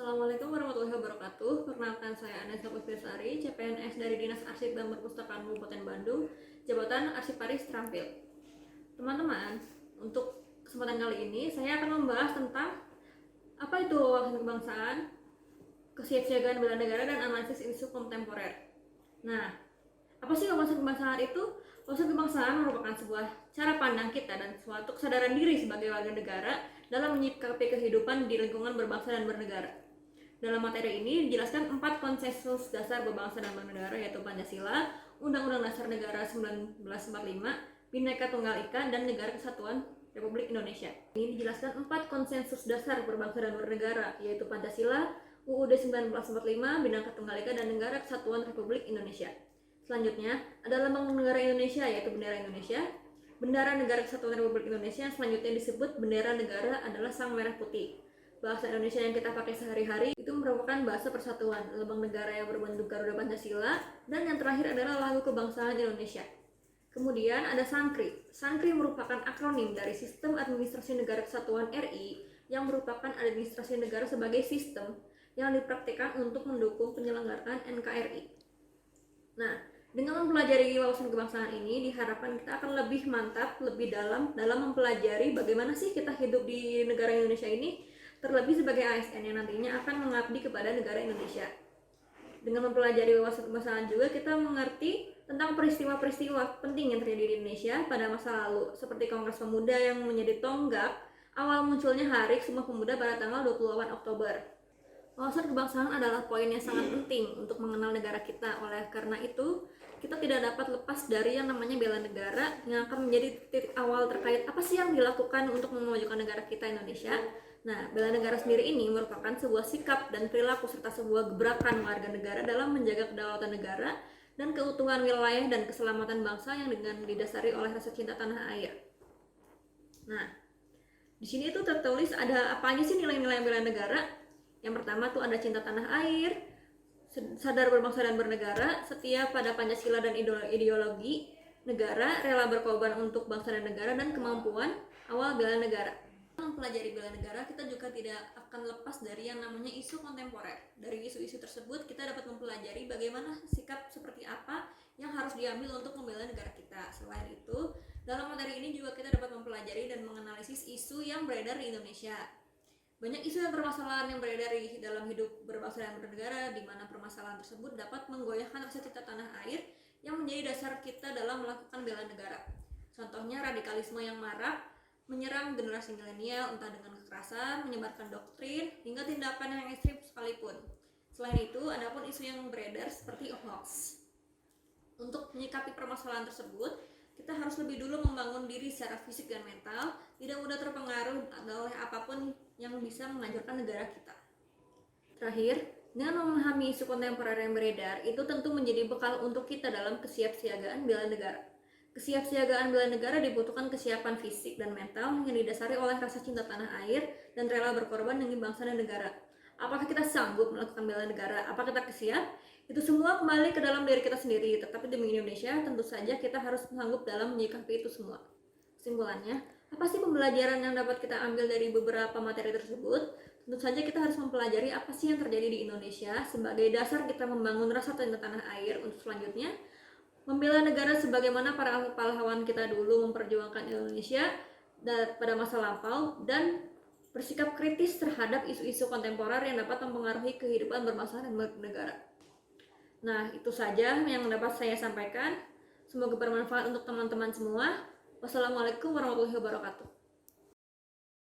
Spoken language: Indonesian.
Assalamualaikum warahmatullahi wabarakatuh. Perkenalkan saya Anessa Puspitasari, CPNS dari Dinas Arsip dan Perpustakaan Kabupaten Bandung, jabatan Arsiparis Terampil. Teman-teman, untuk kesempatan kali ini saya akan membahas tentang apa itu wawasan kebangsaan, kesiapsiagaan bela negara, dan analisis isu kontemporer. Nah, apa sih wawasan kebangsaan itu? Wawasan kebangsaan merupakan sebuah cara pandang kita dan suatu kesadaran diri sebagai warga negara dalam menyikapi kehidupan di lingkungan berbangsa dan bernegara. Dalam materi ini dijelaskan 4 konsensus dasar berbangsa dan bernegara, yaitu Pancasila, Undang-Undang Dasar Negara 1945, Bhinneka Tunggal Ika, dan Negara Kesatuan Republik Indonesia. Ini dijelaskan 4 konsensus dasar berbangsa dan bernegara, yaitu Pancasila, UUD 1945, Bhinneka Tunggal Ika, dan Negara Kesatuan Republik Indonesia. Selanjutnya ada Lambang Negara Indonesia, yaitu bendera Indonesia. Bendera Negara Kesatuan Republik Indonesia selanjutnya disebut bendera negara adalah sang merah putih. Bahasa Indonesia yang kita pakai sehari-hari itu merupakan bahasa persatuan, lambang negara yang berbentuk Garuda Pancasila, dan yang terakhir adalah lagu kebangsaan Indonesia. Kemudian ada SANKRI. SANKRI merupakan akronim dari Sistem Administrasi Negara Kesatuan RI yang merupakan administrasi negara sebagai sistem yang dipraktikkan untuk mendukung penyelenggaraan NKRI. Nah, dengan mempelajari wawasan kebangsaan ini diharapkan kita akan lebih mantap, lebih dalam mempelajari bagaimana sih kita hidup di negara Indonesia ini, terlebih sebagai ASN yang nantinya akan mengabdi kepada negara Indonesia. Dengan mempelajari wawasan kebangsaan juga kita mengerti tentang peristiwa-peristiwa penting yang terjadi di Indonesia pada masa lalu, seperti Kongres Pemuda yang menjadi tonggak awal munculnya Hari Sumpah Pemuda pada tanggal 28 Oktober. Wawasan kebangsaan adalah poin yang sangat penting untuk mengenal negara kita. Oleh karena itu, kita tidak dapat lepas dari yang namanya bela negara yang akan menjadi titik awal terkait apa sih yang dilakukan untuk memajukan negara kita Indonesia. Nah, bela negara sendiri ini merupakan sebuah sikap dan perilaku serta sebuah gebrakan warga negara dalam menjaga kedaulatan negara dan keutuhan wilayah dan keselamatan bangsa yang dengan didasari oleh rasa cinta tanah air. Nah, di sini tuh tertulis ada apa aja sih nilai-nilai bela negara. Yang pertama tuh ada cinta tanah air, sadar berbangsa dan bernegara, setia pada Pancasila dan ideologi negara, rela berkorban untuk bangsa dan negara, dan kemampuan awal bela negara. Mempelajari bela negara, kita juga tidak akan lepas dari yang namanya isu kontemporer. Dari isu-isu tersebut, kita dapat mempelajari bagaimana sikap seperti apa yang harus diambil untuk membela negara kita. Selain itu, dalam materi ini juga kita dapat mempelajari dan menganalisis isu yang beredar di Indonesia. Banyak isu dan permasalahan yang beredar di dalam hidup berbangsa dan bernegara, di mana permasalahan tersebut dapat menggoyahkan rasa cinta tanah air yang menjadi dasar kita dalam melakukan bela negara. Contohnya radikalisme yang marak menyerang generasi milenial entah dengan kekerasan, menyebarkan doktrin, hingga tindakan yang ekstrim sekalipun. Selain itu, ada pun isu yang beredar seperti hoax. Untuk menyikapi permasalahan tersebut, kita harus lebih dulu membangun diri secara fisik dan mental, tidak mudah terpengaruh oleh apapun yang bisa menghancurkan negara kita. Terakhir, dengan memahami isu kontemporer yang beredar, itu tentu menjadi bekal untuk kita dalam kesiapsiagaan bela negara. Kesiapsiagaan bela negara dibutuhkan kesiapan fisik dan mental yang didasari oleh rasa cinta tanah air dan rela berkorban demi bangsa dan negara. Apakah kita sanggup melakukan bela negara? Apakah kita siap? Itu semua kembali ke dalam diri kita sendiri. Tetapi demi Indonesia, tentu saja kita harus sanggup dalam menyikapi itu semua. Kesimpulannya, apa sih pembelajaran yang dapat kita ambil dari beberapa materi tersebut? Tentu saja kita harus mempelajari apa sih yang terjadi di Indonesia sebagai dasar kita membangun rasa cinta tanah air untuk selanjutnya membela negara sebagaimana para pahlawan kita dulu memperjuangkan Indonesia pada masa lampau, dan bersikap kritis terhadap isu-isu kontemporer yang dapat mempengaruhi kehidupan berbangsa dan bernegara. Nah, itu saja yang dapat saya sampaikan. Semoga bermanfaat untuk teman-teman semua. Wassalamualaikum warahmatullahi wabarakatuh.